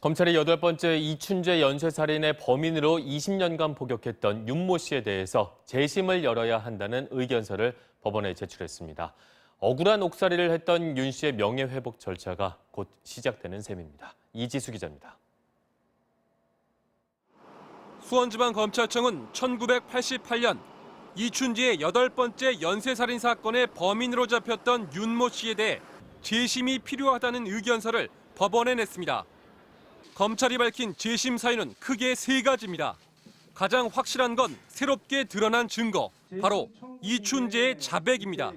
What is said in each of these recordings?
검찰이 8번째 이춘재 연쇄살인의 범인으로 20년간 복역했던 윤모 씨에 대해서 재심을 열어야 한다는 의견서를 법원에 제출했습니다. 억울한 옥살이를 했던 윤 씨의 명예회복 절차가 곧 시작되는 셈입니다. 이지수 기자입니다. 수원지방검찰청은 1988년 이춘재의 8번째 연쇄살인 사건의 범인으로 잡혔던 윤모 씨에 대해 재심이 필요하다는 의견서를 법원에 냈습니다. 검찰이 밝힌 재심 사유는 크게 3가지입니다. 가장 확실한 건 새롭게 드러난 증거, 바로 이춘재의 자백입니다.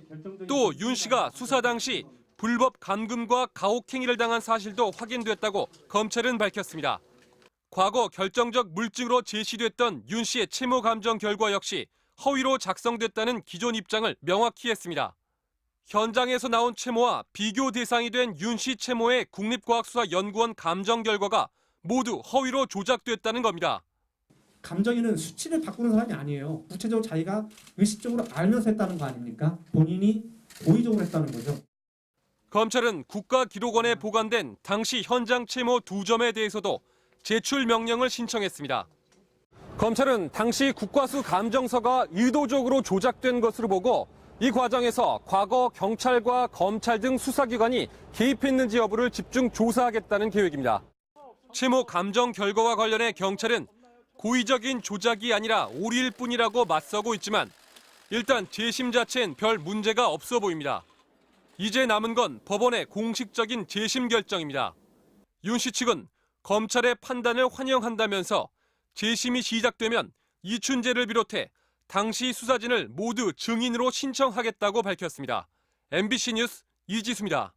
또 윤 씨가 수사 당시 불법 감금과 가혹행위를 당한 사실도 확인됐다고 검찰은 밝혔습니다. 과거 결정적 물증으로 제시됐던 윤 씨의 채무 감정 결과 역시 허위로 작성됐다는 기존 입장을 명확히 했습니다. 현장에서 나온 채모와 비교 대상이 된 윤 씨 채모의 국립과학수사연구원 감정 결과가 모두 허위로 조작됐다는 겁니다. 감정인은 수치를 바꾸는 사람이 아니에요. 구체적으로 자기가 의식적으로 알면서 했다는 거 아닙니까? 본인이 고의적으로 했다는 거죠. 검찰은 국가기록원에 보관된 당시 현장 채모 2점에 대해서도 제출 명령을 신청했습니다. 검찰은 당시 국과수 감정서가 의도적으로 조작된 것으로 보고 이 과정에서 과거 경찰과 검찰 등 수사기관이 개입했는지 여부를 집중 조사하겠다는 계획입니다. 채모 감정 결과와 관련해 경찰은 고의적인 조작이 아니라 오리일 뿐이라고 맞서고 있지만 일단 재심 자체엔 별 문제가 없어 보입니다. 이제 남은 건 법원의 공식적인 재심 결정입니다. 윤 씨 측은 검찰의 판단을 환영한다면서 재심이 시작되면 이춘재를 비롯해 당시 수사진을 모두 증인으로 신청하겠다고 밝혔습니다. MBC 뉴스 이지수입니다.